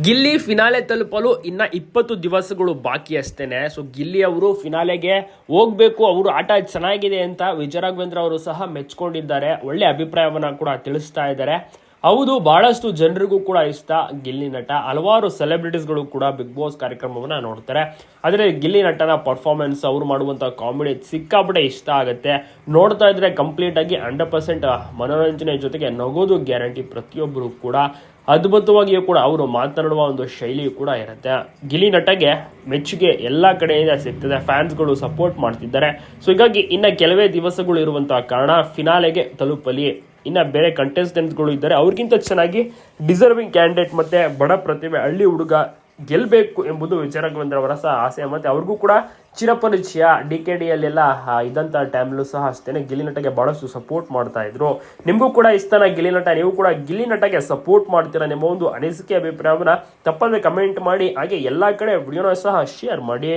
Gilli finale ತಲುಪಲು ಇನ್ನ 20 ದಿವಸಗಳು ಬಾಕಿ ಅಷ್ಟೇನೆ. ಸೊ ಗಿಲ್ಲಿ ಅವರು ಫಿನಾಲೆಗೆ ಹೋಗ್ಬೇಕು, ಅವರು ಆಟ ಚೆನ್ನಾಗಿದೆ ಅಂತ ವಿಜಯ ರಾಘವೇಂದ್ರ ಅವರು ಸಹ ಮೆಚ್ಕೊಂಡಿದ್ದಾರೆ. ಒಳ್ಳೆ ಅಭಿಪ್ರಾಯವನ್ನ ಕೂಡ ತಿಳಿಸ್ತಾ ಇದ್ದಾರೆ. ಹೌದು, ಬಹಳಷ್ಟು ಜನರಿಗೂ ಕೂಡ ಇಷ್ಟ ಗಿಲ್ಲಿ ನಟ. ಹಲವಾರು ಸೆಲೆಬ್ರಿಟೀಸ್ಗಳು ಕೂಡ ಬಿಗ್ ಬಾಸ್ ಕಾರ್ಯಕ್ರಮವನ್ನ ನೋಡ್ತಾರೆ. ಆದರೆ ಗಿಲ್ಲಿ ನಟನ ಪರ್ಫಾರ್ಮೆನ್ಸ್, ಅವ್ರು ಮಾಡುವಂತಹ ಕಾಮಿಡಿ ಸಿಕ್ಕಾಪಟ್ಟೆ ಇಷ್ಟ ಆಗುತ್ತೆ. ನೋಡ್ತಾ ಇದ್ರೆ ಕಂಪ್ಲೀಟ್ ಆಗಿ 100% ಮನೋರಂಜನೆ ಜೊತೆಗೆ ನಗೋದು ಗ್ಯಾರಂಟಿ. ಪ್ರತಿಯೊಬ್ಬರು ಕೂಡ ಅದ್ಭುತವಾಗಿಯೂ ಕೂಡ ಅವರು ಮಾತನಾಡುವ ಒಂದು ಶೈಲಿಯೂ ಕೂಡ ಇರುತ್ತೆ. ಗಿಲ್ಲಿ ನಟಗೆ ಮೆಚ್ಚುಗೆ ಎಲ್ಲ ಕಡೆಯಿಂದ ಸಿಗ್ತದೆ, ಫ್ಯಾನ್ಸ್ಗಳು ಸಪೋರ್ಟ್ ಮಾಡ್ತಿದ್ದಾರೆ. ಸೊ ಹೀಗಾಗಿ ಇನ್ನ ಕೆಲವೇ ದಿವಸಗಳು ಇರುವಂತಹ ಕಾರಣ ಫಿನಾಲೆಗೆ ತಲುಪಲಿ. ಇನ್ನ ಬೇರೆ ಕಂಟೆಸ್ಟೆಂಟ್ಸ್ಗಳು ಇದ್ದಾರೆ, ಅವ್ರಿಗಿಂತ ಚೆನ್ನಾಗಿ ಡಿಸರ್ವಿಂಗ್ ಕ್ಯಾಂಡಿಡೇಟ್ ಮತ್ತೆ ಬಡ ಪ್ರತಿಭೆ ಹಳ್ಳಿ ಹುಡುಗ ಗೆಲ್ಲಬೇಕು ಎಂಬುದು ವಿಜಯ ರಾಘವೇಂದ್ರ ಅವರ ಸಹ ಆಸೆ. ಮತ್ತೆ ಅವ್ರಿಗೂ ಕೂಡ ಚಿರಪರಿಚಯ. DKDಯಲ್ಲೆಲ್ಲ ಇದ್ದಂಥ ಟೈಮ್ಲೂ ಸಹ ಅಷ್ಟೇನೆ ಗಿಲ್ಲಿ ನಟಗೆ ಬಹಳಷ್ಟು ಸಪೋರ್ಟ್ ಮಾಡ್ತಾ ಇದ್ರು. ನಿಮಗೂ ಕೂಡ ಇಷ್ಟನ ಗಿಲ್ಲಿ ನಟ? ನೀವು ಕೂಡ ಗಿಲ್ಲಿ ನಟಗೆ ಸಪೋರ್ಟ್ ಮಾಡ್ತೀರಾ? ನಿಮ್ಮ ಒಂದು ಅನಿಸಿಕೆ ಅಭಿಪ್ರಾಯವನ್ನ ತಪ್ಪದೆ ಕಮೆಂಟ್ ಮಾಡಿ. ಹಾಗೆ ಎಲ್ಲಾ ಕಡೆ ವಿಡಿಯೋನ ಸಹ ಶೇರ್ ಮಾಡಿ.